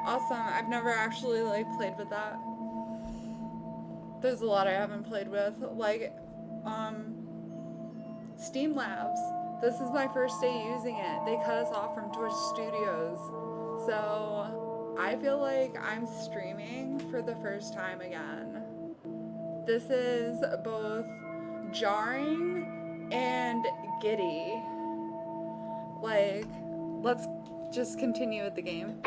Awesome. I've never actually, like, played with that. There's a lot I haven't played with. Like, Steam Labs. This is my first day using it. They cut us off from Twitch Studios. So, I feel like I'm streaming for the first time again. This is both jarring and giddy. Like, let's just continue with the game.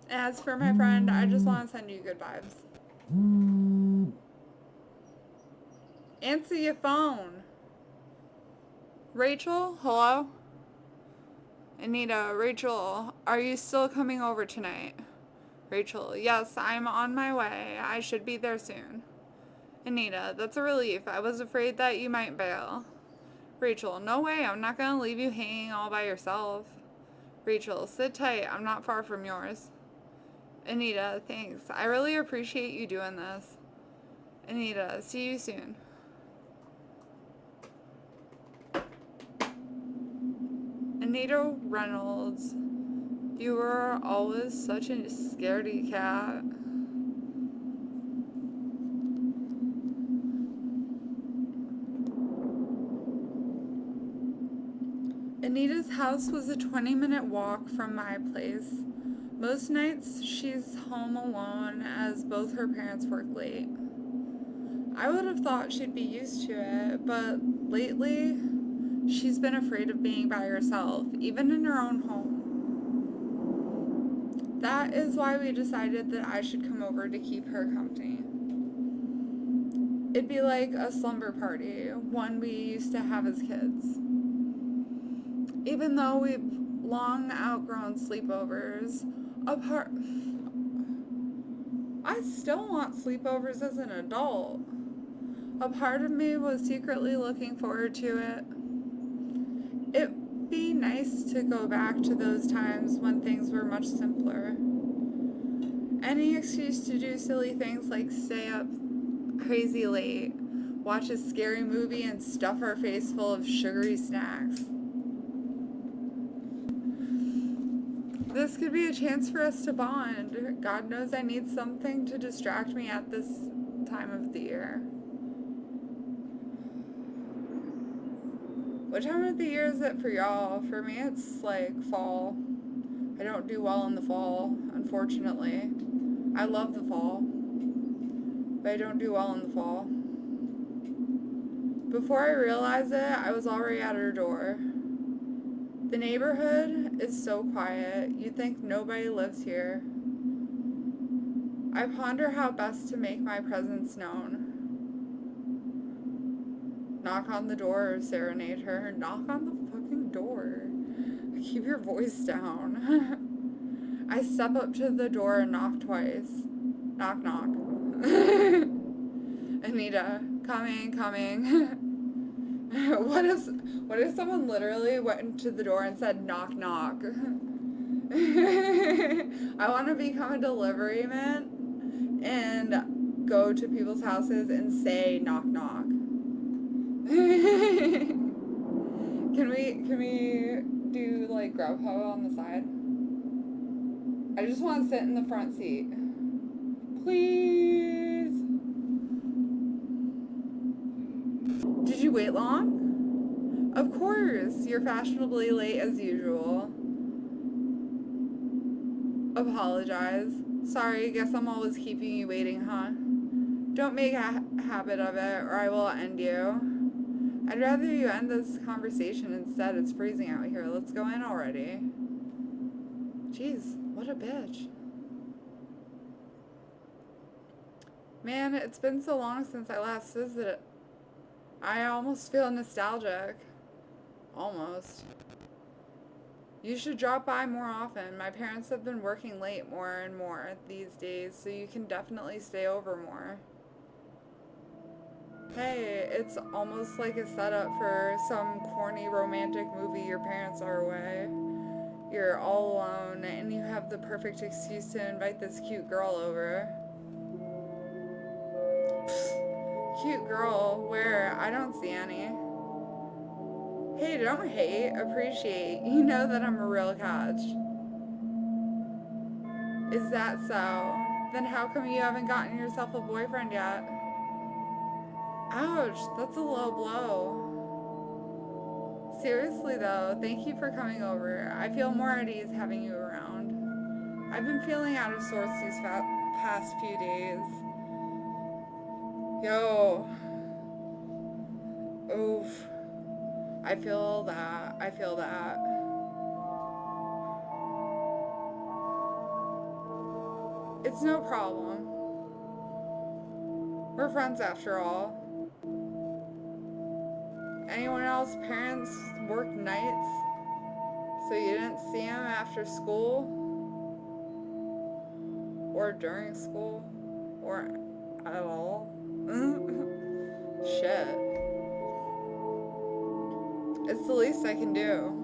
As for my friend, I just want to send you good vibes. Answer your phone. Rachel, hello? Anita, Rachel, are you still coming over tonight? Rachel, yes, I'm on my way. I should be there soon. Anita, that's a relief. I was afraid that you might bail. Rachel, no way. I'm not going to leave you hanging all by yourself. Rachel, sit tight. I'm not far from yours. Anita, thanks. I really appreciate you doing this. Anita, see you soon. Anita Reynolds, you were always such a scaredy cat. Anita's house was a 20-minute walk from my place. Most nights she's home alone as both her parents work late. I would have thought she'd be used to it, but lately she's been afraid of being by herself, even in her own home. That is why we decided that I should come over to keep her company. It'd be like a slumber party, one we used to have as kids. Even though we've long outgrown sleepovers, I still want sleepovers as an adult. A part of me was secretly looking forward to it. It'd be nice to go back to those times when things were much simpler. Any excuse to do silly things like stay up crazy late, watch a scary movie, and stuff our face full of sugary snacks. This could be a chance for us to bond. God knows I need something to distract me at this time of the year. What time of the year is it for y'all? For me, it's like fall. I don't do well in the fall, unfortunately. I love the fall, but I don't do well in the fall. Before I realized it, I was already at her door. The neighborhood is so quiet, you'd think nobody lives here. I ponder how best to make my presence known. Knock on the door or serenade her. Knock on the fucking door. Keep your voice down. I step up to the door and knock twice. Knock, knock. Anita, coming. What if someone literally went into the door and said knock knock? I want to become a delivery man and go to people's houses and say knock knock. Can we do like Grubhub on the side? I just want to sit in the front seat. Please. Did you wait long? Of course, you're fashionably late as usual. Apologize. Sorry, guess I'm always keeping you waiting, huh? Don't make a habit of it, or I will end you. I'd rather you end this conversation instead. It's freezing out here. Let's go in already. Jeez, what a bitch. Man, it's been so long since I last visited. I almost feel nostalgic. Almost. You should drop by more often. My parents have been working late more and more these days, so you can definitely stay over more. Hey, it's almost like a setup for some corny romantic movie. Your parents are away. You're all alone, and you have the perfect excuse to invite this cute girl over. Pfft, cute girl. Where? I don't see any. Hey, don't hate. Appreciate. You know that I'm a real catch. Is that so? Then how come you haven't gotten yourself a boyfriend yet? Ouch, that's a low blow. Seriously though, thank you for coming over. I feel more at ease having you around. I've been feeling out of sorts these past few days. Yo. Oof. I feel that. I feel that. It's no problem. We're friends after all. Anyone else parents work nights, so you didn't see them after school? Or during school? Or at all? Shit. It's the least I can do.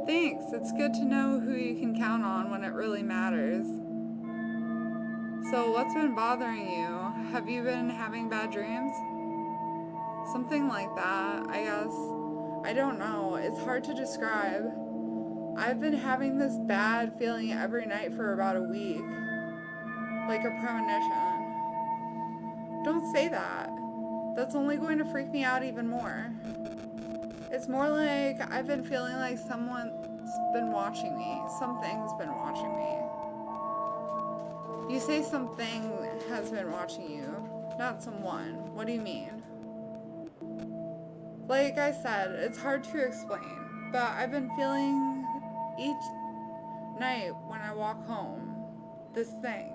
Thanks, it's good to know who you can count on when it really matters. So what's been bothering you? Have you been having bad dreams? Something like that, I guess. I don't know, it's hard to describe. I've been having this bad feeling every night for about a week. Like a premonition. Don't say that. That's only going to freak me out even more. It's more like I've been feeling like someone's been watching me. Something's been watching me. You say something has been watching you, not someone. What do you mean? Like I said, it's hard to explain, but I've been feeling each night when I walk home, this thing.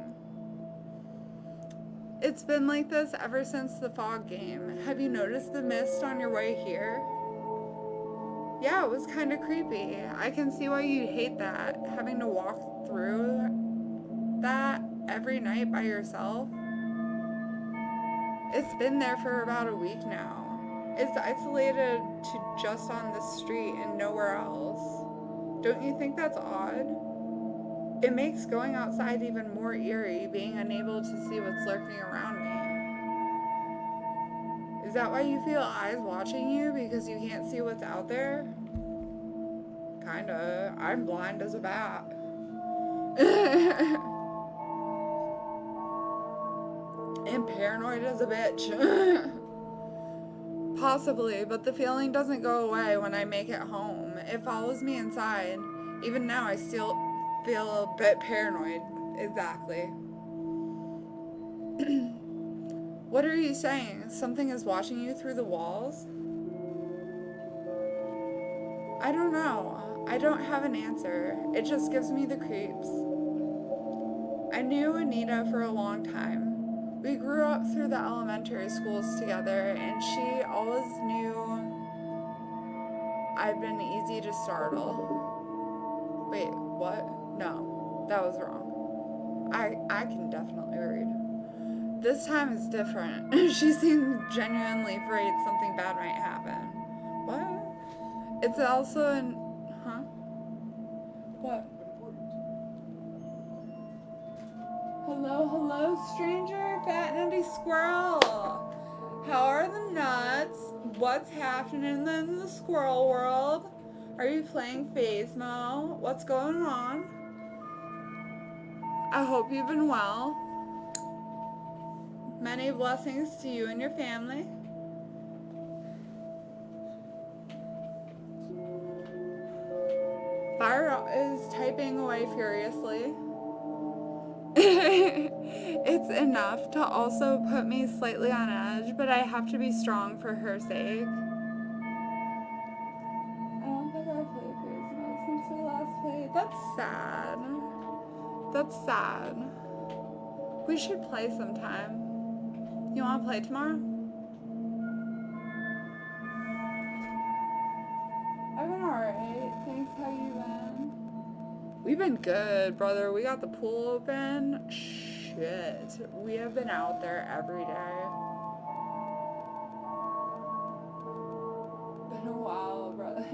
It's been like this ever since the fog game. Have you noticed the mist on your way here? Yeah, it was kind of creepy. I can see why you'd hate that, having to walk through that every night by yourself. It's been there for about a week now. It's isolated to just on the street and nowhere else. Don't you think that's odd? It makes going outside even more eerie, being unable to see what's lurking around me. Is that why you feel eyes watching you, because you can't see what's out there? Kinda. I'm blind as a bat. And paranoid as a bitch. Possibly, but the feeling doesn't go away when I make it home. It follows me inside. Even now, I still feel a bit paranoid. Exactly. What are you saying? Something is watching you through the walls? I don't know. I don't have an answer. It just gives me the creeps. I knew Anita for a long time. We grew up through the elementary schools together, and she always knew I'd been easy to startle. Wait, what? No, that was wrong. I can definitely read. This time is different. She seemed genuinely afraid something bad might happen. What? It's also an... Huh? What? Hello, stranger, fat nutty squirrel. How are the nuts? What's happening in the squirrel world? Are you playing Phasmo? What's going on? I hope you've been well. Many blessings to you and your family. Fire is typing away furiously. It's enough to also put me slightly on edge, but I have to be strong for her sake. I don't think I played Phasmo since we last played. That's sad. That's sad. We should play sometime. You want to play tomorrow? I've been alright. Thanks. How you been? We've been good, brother. We got the pool open. Shit. We have been out there every day. Been a while, brother.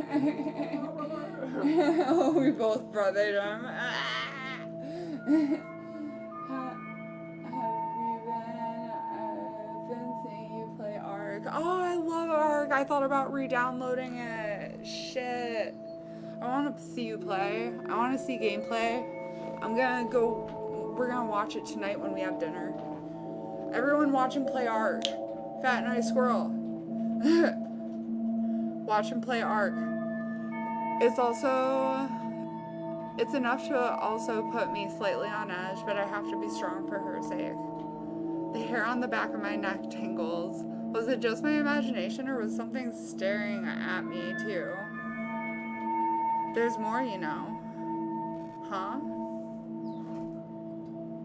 Oh, we both brothered him. Have you been? Oh, I love ARC. I thought about re-downloading it. Shit. I want to see you play. I want to see gameplay. We're gonna watch it tonight when we have dinner. Everyone watch him play ARC. Fat Nice Squirrel. Watch him play ARC. It's enough to also put me slightly on edge, but I have to be strong for her sake. The hair on the back of my neck tingles. Was it just my imagination, or was something staring at me too? There's more, you know. Huh?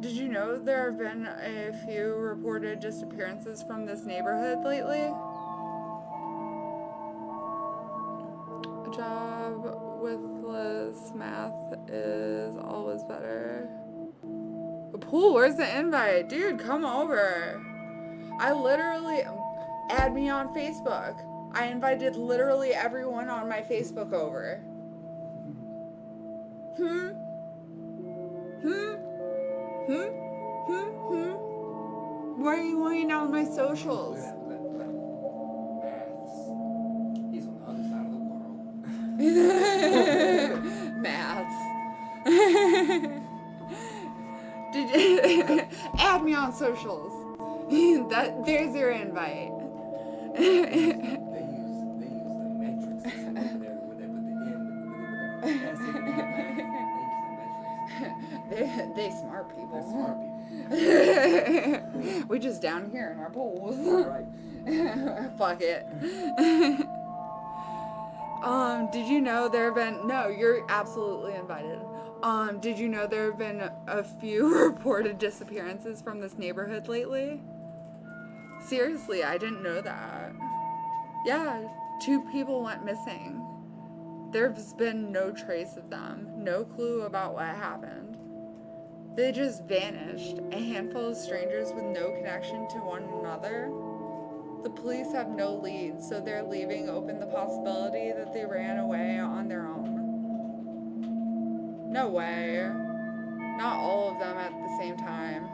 Did you know there have been a few reported disappearances from this neighborhood lately? A job with less math is always better. The pool, where's the invite? Dude, come over. I literally, add me on Facebook. I invited literally everyone on my Facebook over. Why are you going down my socials? He's on the other side of the world. Maths. Add me on socials. There's your invite. They use the metric system over there where they put the N, when they put the S in the metrics. They smart people. They're smart people. We just down here in our pools. Right. Fuck it. Did you know there have been, no, you're absolutely invited. Did you know there have been a few reported disappearances from this neighborhood lately? Seriously, I didn't know that. Yeah, 2 people went missing. There's been no trace of them, no clue about what happened. They just vanished, a handful of strangers with no connection to one another. The police have no leads, so they're leaving open the possibility that they ran away on their own. No way. Not all of them at the same time.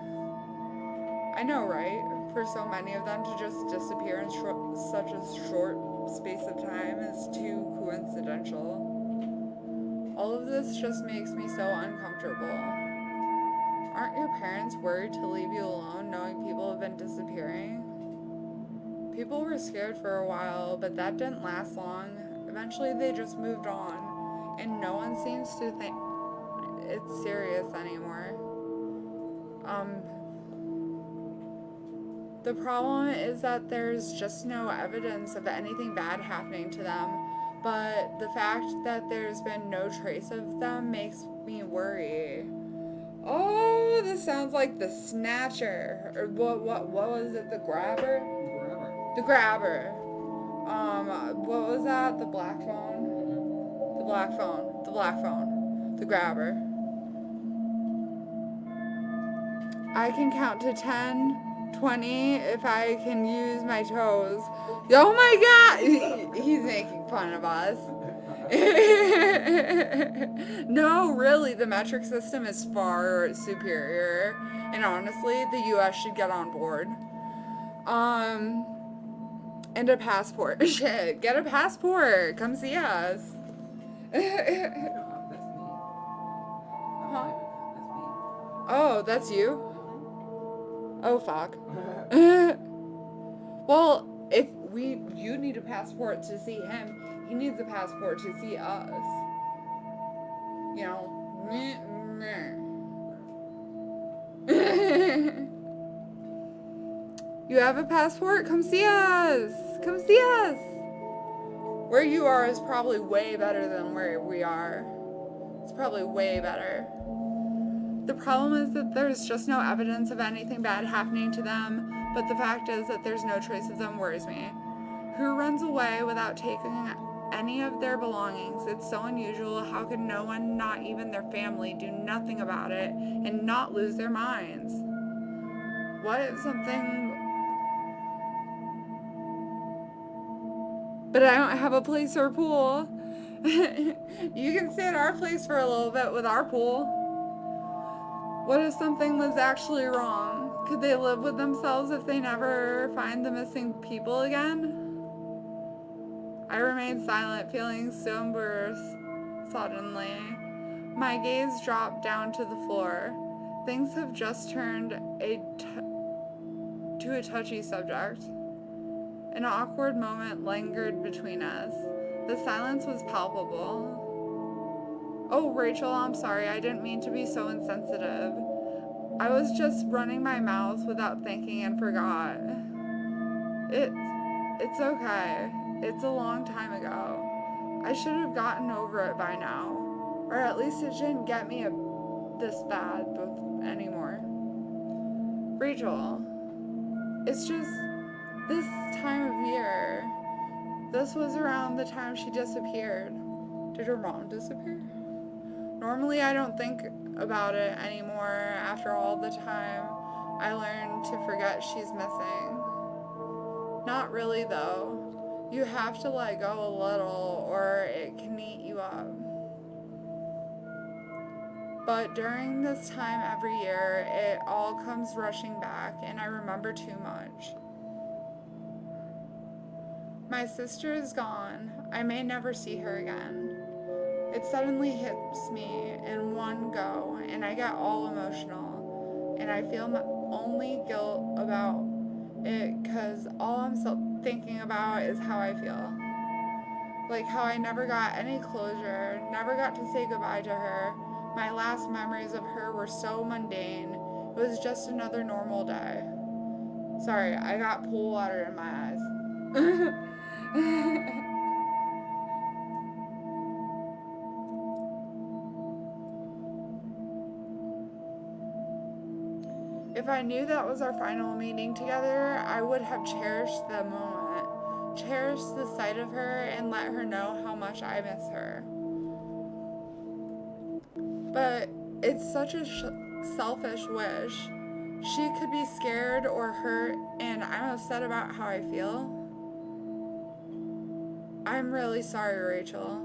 I know, right? For so many of them to just disappear in such a short space of time is too coincidental. All of this just makes me so uncomfortable. Aren't your parents worried to leave you alone knowing people have been disappearing? People were scared for a while, but that didn't last long. Eventually they just moved on, and no one seems to think it's serious anymore. The problem is that there's just no evidence of anything bad happening to them, but the fact that there's been no trace of them makes me worry. Oh, this sounds like the Snatcher. Or what was it? The Grabber? The Grabber. What was that? The black phone? The black phone. The black phone. The Grabber. I can count to 10, 20 if I can use my toes. Oh my god! He's making fun of us. No, really, the metric system is far superior, and honestly, the US should get on board. And a passport. Shit, get a passport. Come see us. That's me. Huh? That's me. Oh, that's you? Oh, fuck. Well, if you need a passport to see him, he needs a passport to see us. You know. You have a passport? Come see us. Come see us. Where you are is probably way better than where we are. It's probably way better. The problem is that there's just no evidence of anything bad happening to them, but the fact is that there's no trace of them worries me. Who runs away without taking any of their belongings? It's so unusual. How could no one, not even their family, do nothing about it and not lose their minds? What if something... But I don't have a place or a pool. You can stay at our place for a little bit with our pool. What if something was actually wrong? Could they live with themselves if they never find the missing people again? I remained silent, feeling so embarrassed suddenly. My gaze dropped down to the floor. Things have just turned to a touchy subject. An awkward moment lingered between us. The silence was palpable. Oh, Rachel, I'm sorry. I didn't mean to be so insensitive. I was just running my mouth without thinking and forgot. It's okay. It's a long time ago. I should have gotten over it by now. Or at least it shouldn't get me this bad anymore. Rachel, it's just this time of year. This was around the time she disappeared. Did her mom disappear? Normally I don't think about it anymore after all the time I learned to forget she's missing. Not really though. You have to let go a little or it can eat you up. But during this time every year, it all comes rushing back and I remember too much. My sister is gone. I may never see her again. It suddenly hits me in one go and I get all emotional and I feel my only guilt about it because all I'm thinking about is how I feel. Like how I never got any closure, never got to say goodbye to her. My last memories of her were so mundane. It was just another normal day. Sorry, I got pool water in my eyes. If I knew that was our final meeting together, I would have cherished the moment, cherished the sight of her, and let her know how much I miss her. But it's such a selfish wish. She could be scared or hurt, and I'm upset about how I feel. I'm really sorry, Rachel.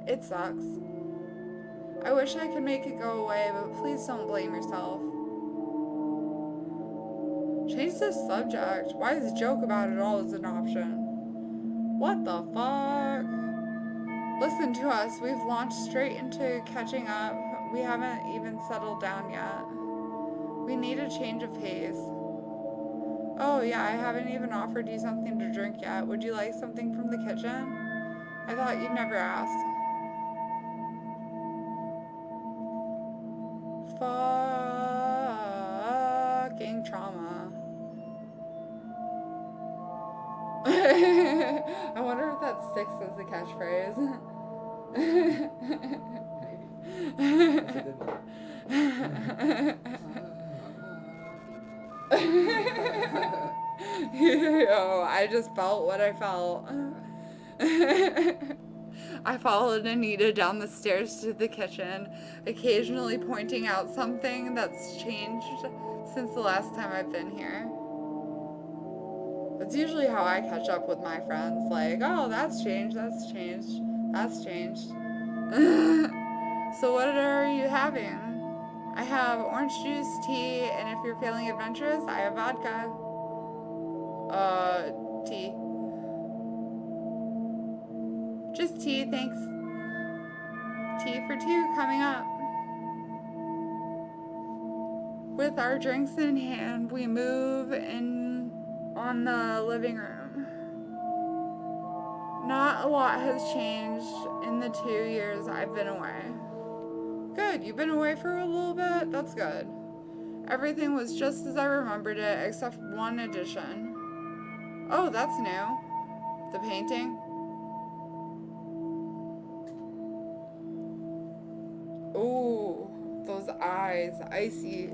It sucks. I wish I could make it go away, but please don't blame yourself. Change the subject. Why is a joke about it all as an option? What the fuck? Listen to us. We've launched straight into catching up. We haven't even settled down yet. We need a change of pace. Oh yeah, I haven't even offered you something to drink yet. Would you like something from the kitchen? I thought you'd never ask. Fucking trauma. I wonder if that sticks as a catchphrase. Maybe. That's a good one. Yo, I just felt what I felt. I followed Anita down the stairs to the kitchen, occasionally pointing out something that's changed since the last time I've been here. That's usually how I catch up with my friends, like, oh, that's changed, that's changed, that's changed. So what are you having? I have orange juice, tea, and if you're feeling adventurous, I have vodka. Tea. Just tea, thanks. Tea for two coming up. With our drinks in hand, we move in on the living room. Not a lot has changed in the 2 years I've been away. Good, you've been away for a little bit? That's good. Everything was just as I remembered it, except one addition. Oh, that's new. The painting. Ooh, those eyes, icy.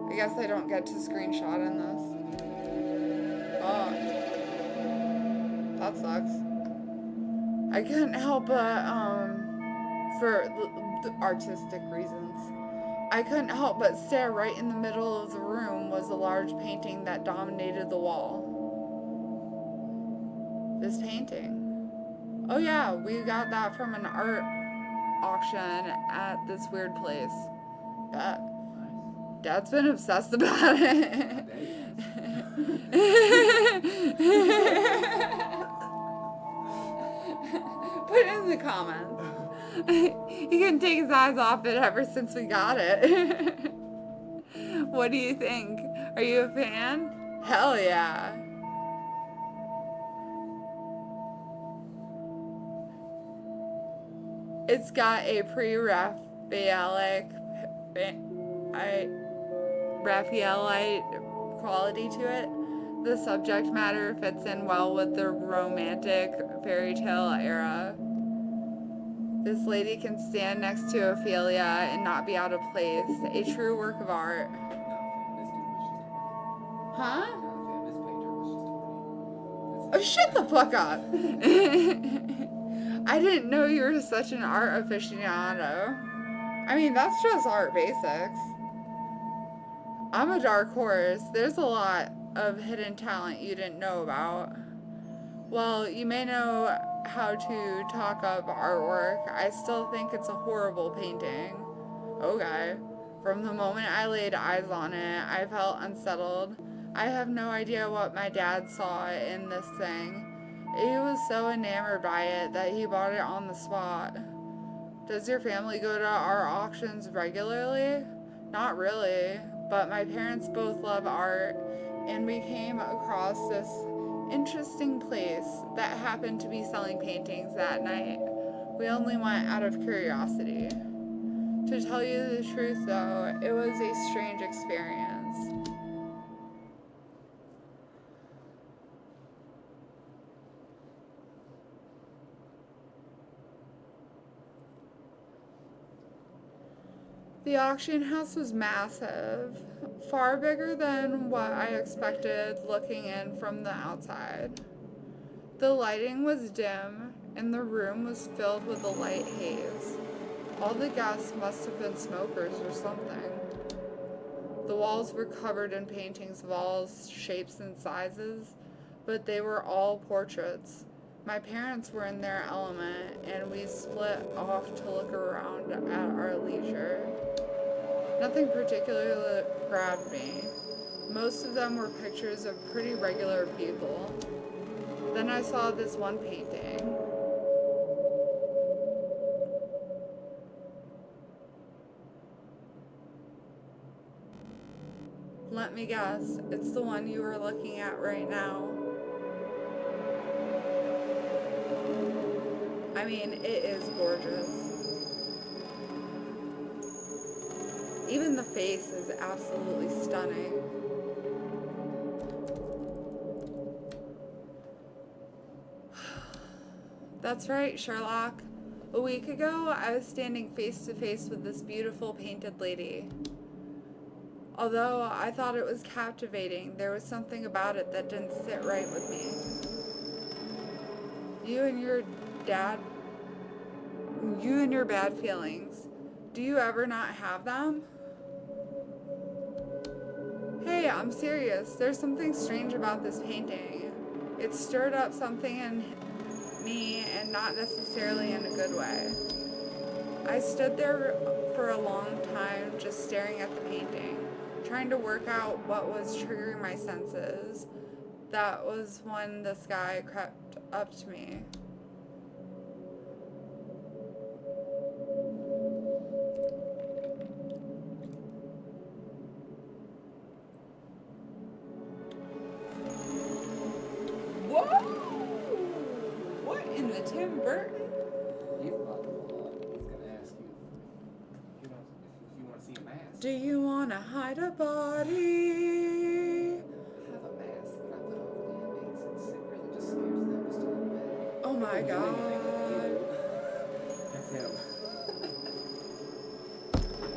I guess I don't get to screenshot in this. Oh, that sucks. I couldn't help but, for artistic reasons, I couldn't help but stare. Right in the middle of the room was a large painting that dominated the wall. This painting. Oh yeah, we got that from an art auction at this weird place. Yeah. Nice. Dad's been obsessed about it. Put it in the comments. He couldn't take his eyes off it ever since we got it. What do you think? Are you a fan? Hell yeah. It's got a pre-Raphaelite quality to it. The subject matter fits in well with the romantic fairy tale era. This lady can stand next to Ophelia and not be out of place. A true work of art. No, fam, this dude was just horny. Huh? No, fam, this painter was just horny. Oh, shut the fuck up. I didn't know you were such an art aficionado. I mean, that's just art basics. I'm a dark horse. There's a lot of hidden talent you didn't know about. Well, you may know how to talk up artwork. I still think it's a horrible painting. Okay. From the moment I laid eyes on it, I felt unsettled. I have no idea what my dad saw in this thing. He was so enamored by it that he bought it on the spot. Does your family go to art auctions regularly? Not really, but my parents both love art, and we came across this interesting place that happened to be selling paintings that night. We only went out of curiosity. To tell you the truth, though, it was a strange experience. The auction house was massive, far bigger than what I expected looking in from the outside. The lighting was dim, and the room was filled with a light haze. All the guests must have been smokers or something. The walls were covered in paintings of all shapes and sizes, but they were all portraits. My parents were in their element, and we split off to look around at our leisure. Nothing particularly grabbed me. Most of them were pictures of pretty regular people. Then I saw this one painting. Let me guess, it's the one you are looking at right now. I mean, it is gorgeous. Even the face is absolutely stunning. That's right, Sherlock. A week ago, I was standing face to face with this beautiful painted lady. Although I thought it was captivating, there was something about it that didn't sit right with me. You and your bad feelings. Do you ever not have them? Hey, I'm serious. There's something strange about this painting. It stirred up something in me, and not necessarily in a good way. I stood there for a long time just staring at the painting, trying to work out what was triggering my senses. That was when this guy crept up to me. Whoa! What in the Tim Burton? He's about to pull up. He's gonna ask you if you want to see a mask. Do you want to hide a body? I have a mask that I put over the inmates. It really just scares them just a little bit. Oh my God. That's him.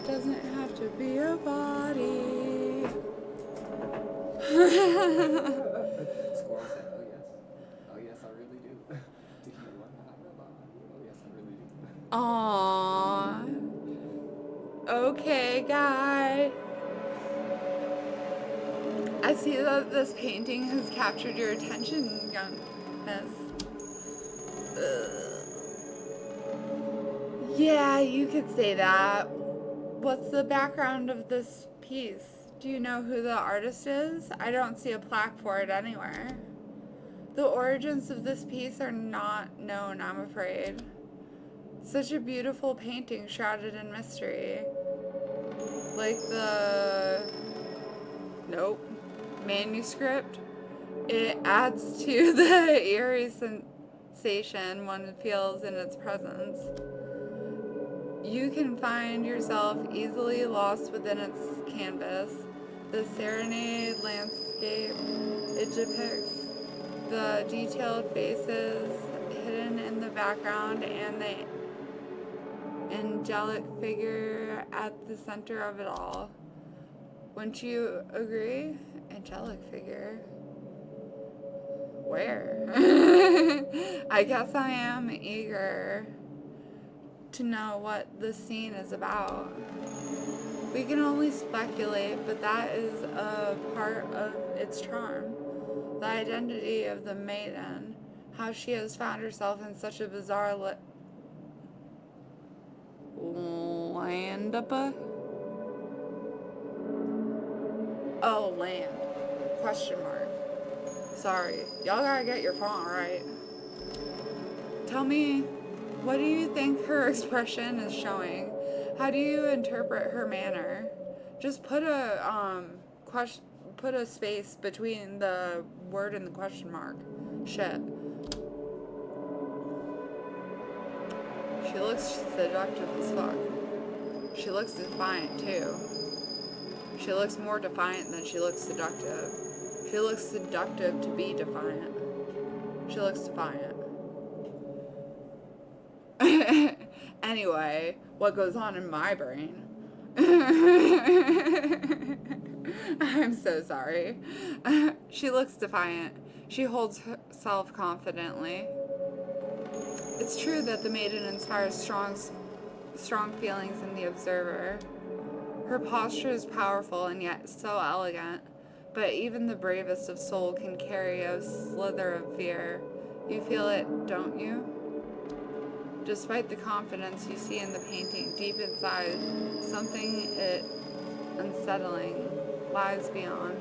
Doesn't have to be a body. Squirrel said, "Oh yes, oh yes, I really do." Do you want to hide a body? Oh yes, I really do. Aww. Okay, guy. I see that this painting has captured your attention, youngness. Yeah, you could say that. What's the background of this piece? Do you know who the artist is? I don't see a plaque for it anywhere. The origins of this piece are not known, I'm afraid. Such a beautiful painting shrouded in mystery. Like the... Nope. Manuscript. It adds to the eerie sensation one feels in its presence. You can find yourself easily lost within its canvas. The serenade landscape it depicts, the detailed faces hidden in the background, and the angelic figure at the center of it all. Wouldn't you agree? Angelic figure. Where? I guess I am eager to know what the scene is about. We can only speculate, but that is a part of its charm. The identity of the maiden, how she has found herself in such a bizarre land. Oh, land. Question mark. Sorry. Y'all gotta get your font right. Tell me, what do you think her expression is showing? How do you interpret her manner? Just put a space between the word and the question mark. Shit. She looks seductive as fuck. She looks defiant too. She looks more defiant than she looks seductive. She looks seductive to be defiant. She looks defiant. Anyway, what goes on in my brain? I'm so sorry. She looks defiant. She holds herself confidently. It's true that the maiden inspires strong feelings in the observer. Her posture is powerful and yet so elegant, but even the bravest of soul can carry a slither of fear. You feel it, don't you? Despite the confidence you see in the painting, deep inside, something unsettling lies beyond.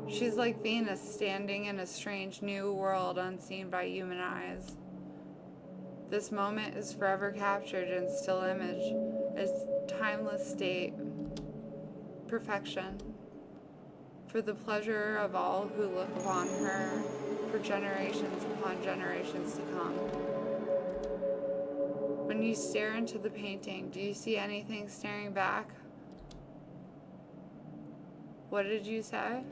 She's like Venus standing in a strange new world unseen by human eyes. This moment is forever captured in still image, a timeless state, perfection, for the pleasure of all who look upon her, for generations upon generations to come. When you stare into the painting, do you see anything staring back? What did you say?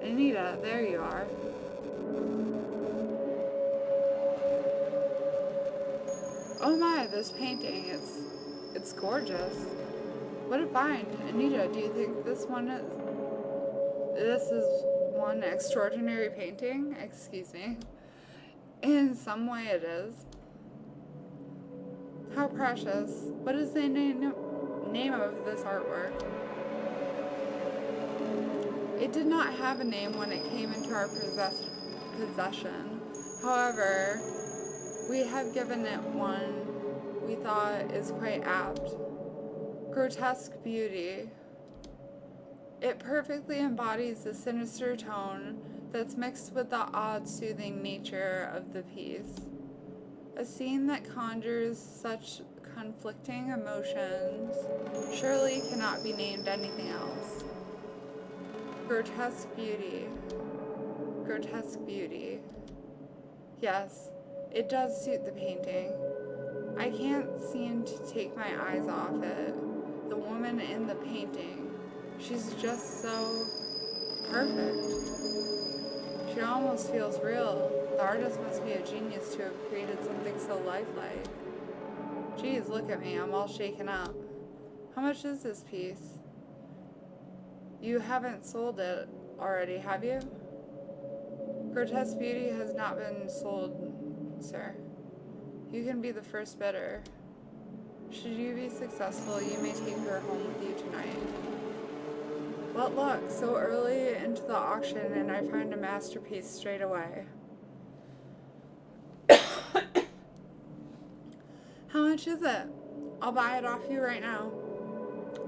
Anita, there you are. Oh my, this painting, it's gorgeous. What a find. Anita, do you think this is one extraordinary painting? Excuse me. In some way it is. How precious. What is the name of this artwork? It did not have a name when it came into our possession. However, we have given it one we thought is quite apt. Grotesque beauty. It perfectly embodies the sinister tone that's mixed with the odd, soothing nature of the piece. A scene that conjures such conflicting emotions surely cannot be named anything else. Grotesque beauty. Grotesque beauty. Yes, it does suit the painting. I can't seem to take my eyes off it. The woman in the painting, she's just so perfect. She almost feels real. The artist must be a genius to have created something so lifelike. Geez, look at me, I'm all shaken up. How much is this piece? You haven't sold it already, have you? Grotesque beauty has not been sold, sir. You can be the first bidder. Should you be successful, you may take her home with you tonight. What luck, so early into the auction and I find a masterpiece straight away. much is it? I'll buy it off you right now.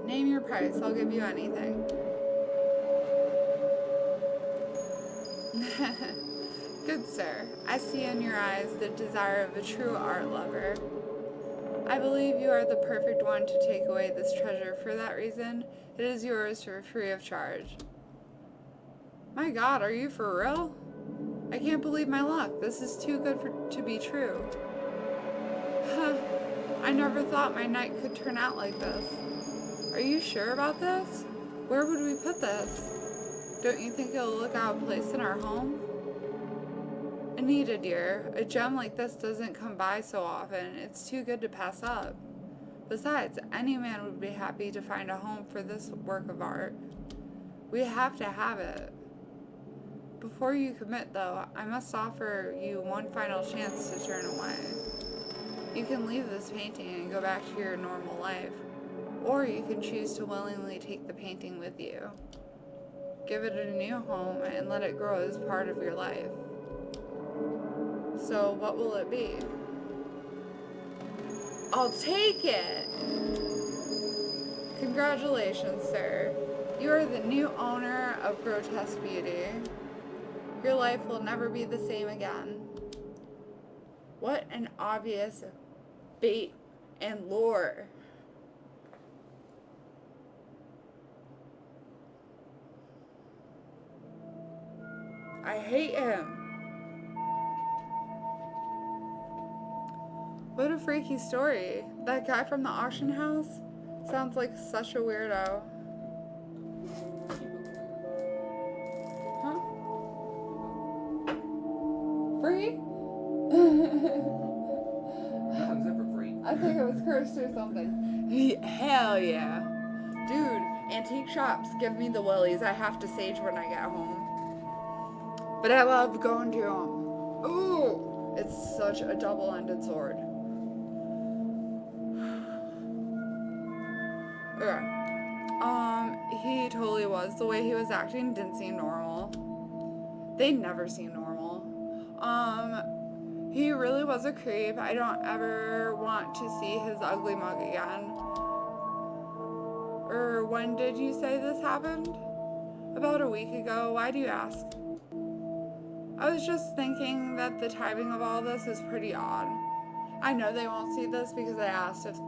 Name your price. I'll give you anything. Good sir, I see in your eyes the desire of a true art lover. I believe you are the perfect one to take away this treasure. For that reason, it is yours for free of charge. My God, are you for real? I can't believe my luck. This is too good to be true. Huh. I never thought my night could turn out like this. Are you sure about this? Where would we put this? Don't you think it'll look out of place in our home? Anita, dear, a gem like this doesn't come by so often. It's too good to pass up. Besides, any man would be happy to find a home for this work of art. We have to have it. Before you commit, though, I must offer you one final chance to turn away. You can leave this painting and go back to your normal life, or you can choose to willingly take the painting with you. Give it a new home and let it grow as part of your life. So, what will it be? I'll take it! Congratulations, sir. You are the new owner of Grotesque Beauty. Your life will never be the same again. What an obvious bait and lure. I hate him. What a freaky story. That guy from the auction house sounds like such a weirdo. Huh? Free? Is that for free? I think it was cursed or something. Hell yeah. Dude, antique shops give me the willies. I have to sage when I get home. But I love going to them. Ooh, it's such a double-ended sword. Okay. He totally was. The way he was acting didn't seem normal. They never seem normal. He really was a creep. I don't ever want to see his ugly mug again. Or when did you say this happened? About a week ago. Why do you ask? I was just thinking that the timing of all this is pretty odd. I know they won't see this because I asked if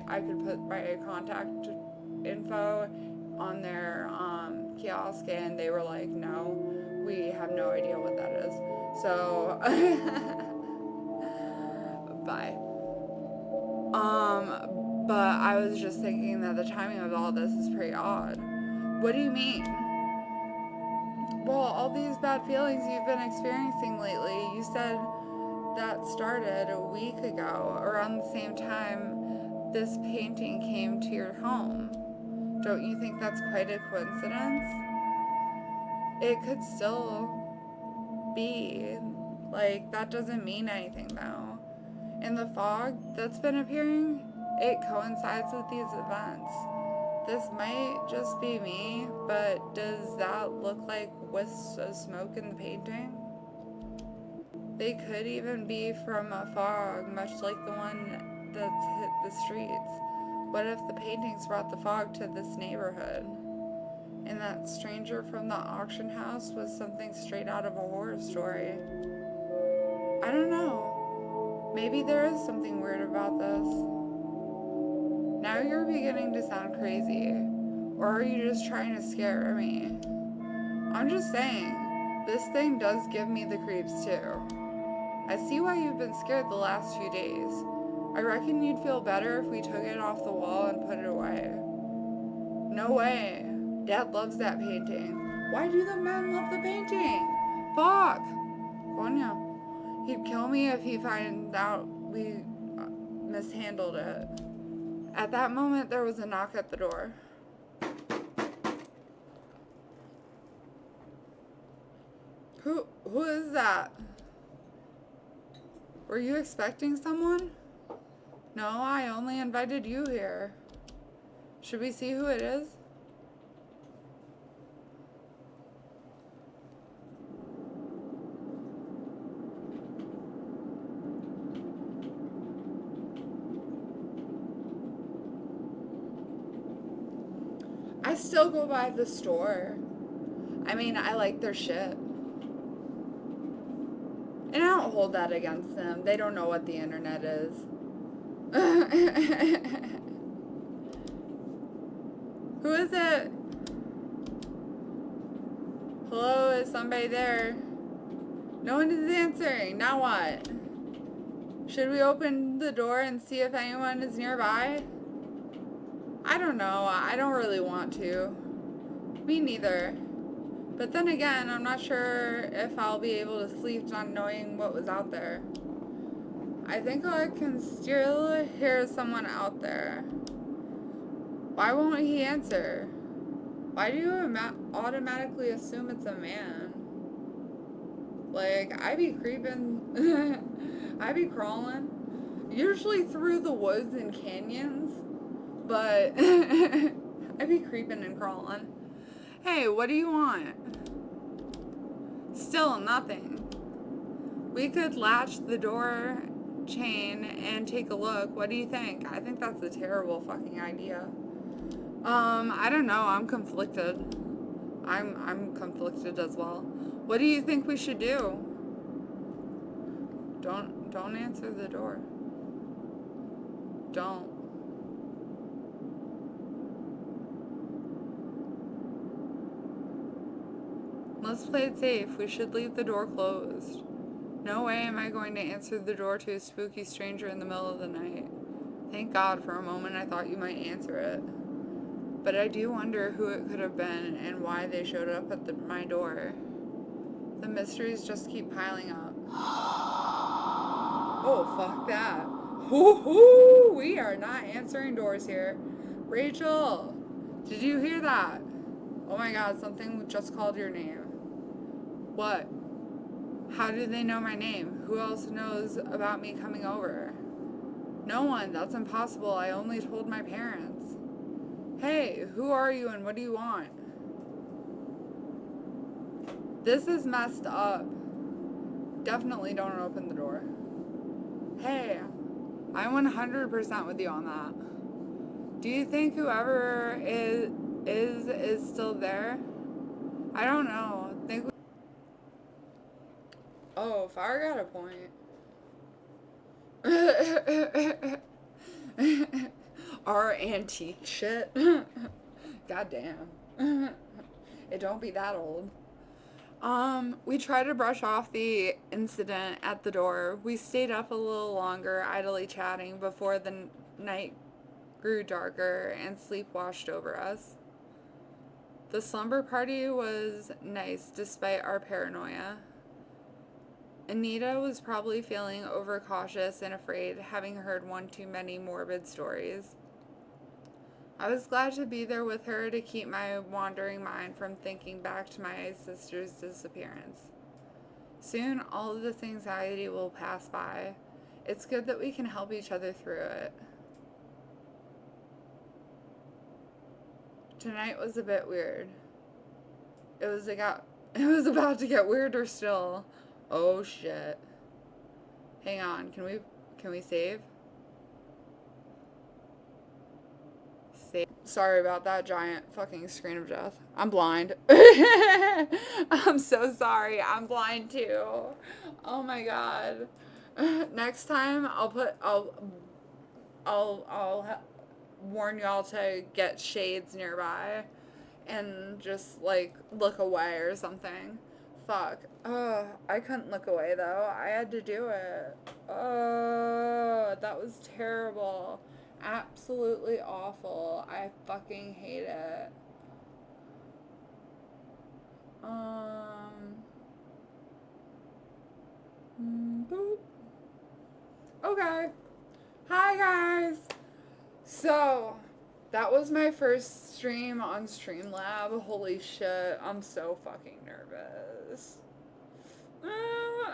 I could put my contact info on their kiosk, and they were like, no, we have no idea what that is. So, bye. But I was just thinking that the timing of all this is pretty odd. What do you mean? Well, all these bad feelings you've been experiencing lately, you said that started a week ago, around the same time this painting came to your home. Don't you think that's quite a coincidence? It could still be. Like, that doesn't mean anything, though. And the fog that's been appearing, it coincides with these events. This might just be me, but does that look like wisps of smoke in the painting? They could even be from a fog, much like the one that's hit the streets. What if the paintings brought the fog to this neighborhood? And that stranger from the auction house was something straight out of a horror story. I don't know. Maybe there is something weird about this. Now you're beginning to sound crazy. Or are you just trying to scare me? I'm just saying, this thing does give me the creeps too. I see why you've been scared the last few days. I reckon you'd feel better if we took it off the wall and put it away. No way. Dad loves that painting. Why do the men love the painting? Fuck. Coño. He'd kill me if he found out we mishandled it. At that moment, there was a knock at the door. Who is that? Were you expecting someone? No, I only invited you here. Should we see who it is? I still go by the store. I mean, I like their shit. And I don't hold that against them. They don't know what the internet is. Who is it? Hello, is somebody there? No one is answering. Now what? Should we open the door and see if anyone is nearby? I don't know. I don't really want to. Me neither. But then again, I'm not sure if I'll be able to sleep not knowing what was out there. I think I can still hear someone out there. Why won't he answer? Why do you automatically assume it's a man? Like, I be creeping, I be crawling, usually through the woods and canyons, but I be creeping and crawling. Hey, what do you want? Still nothing. We could latch the door chain and take a look. What do you think? I think that's a terrible fucking idea. I don't know. I'm conflicted. I'm conflicted as well. What do you think we should do? Don't answer the door. Don't. Let's play it safe. We should leave the door closed. No way am I going to answer the door to a spooky stranger in the middle of the night. Thank God for a moment I thought you might answer it. But I do wonder who it could have been and why they showed up at my door. The mysteries just keep piling up. Oh, fuck that. Hoo-hoo! We are not answering doors here. Rachel, did you hear that? Oh my God, something just called your name. What? How do they know my name? Who else knows about me coming over? No one. That's impossible. I only told my parents. Hey, who are you and what do you want? This is messed up. Definitely don't open the door. Hey, I'm 100% with you on that. Do you think whoever is still there? I don't know. Oh, Fire got a point. Our antique shit. Goddamn. It don't be that old. We tried to brush off the incident at the door. We stayed up a little longer, idly chatting before the night grew darker and sleep washed over us. The slumber party was nice despite our paranoia. Anita was probably feeling overcautious and afraid, having heard one too many morbid stories. I was glad to be there with her to keep my wandering mind from thinking back to my sister's disappearance. Soon, all of this anxiety will pass by. It's good that we can help each other through it. Tonight was a bit weird. It was about to get weirder still. Oh shit. Hang on, can we save? Save. Sorry about that giant fucking screen of death. I'm blind. I'm so sorry. I'm blind too. Oh my God. Next time I'll warn y'all to get shades nearby and just like look away or something. Fuck. I couldn't look away though. I had to do it. Oh, that was terrible. Absolutely awful. I fucking hate it. Boop. Okay. Hi guys. So, that was my first stream on Streamlab. Holy shit, I'm so fucking nervous.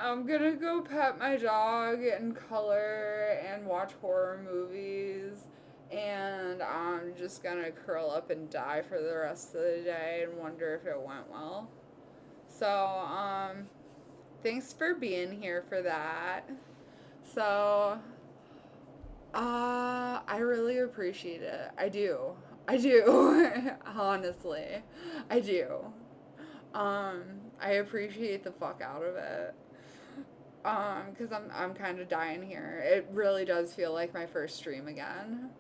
I'm gonna go pet my dog and color and watch horror movies. And I'm just gonna curl up and die for the rest of the day and wonder if it went well. So, thanks for being here for that. So, I really appreciate it. I do. I do. Honestly. I do. I appreciate the fuck out of it. Because I'm kind of dying here. It really does feel like my first stream again.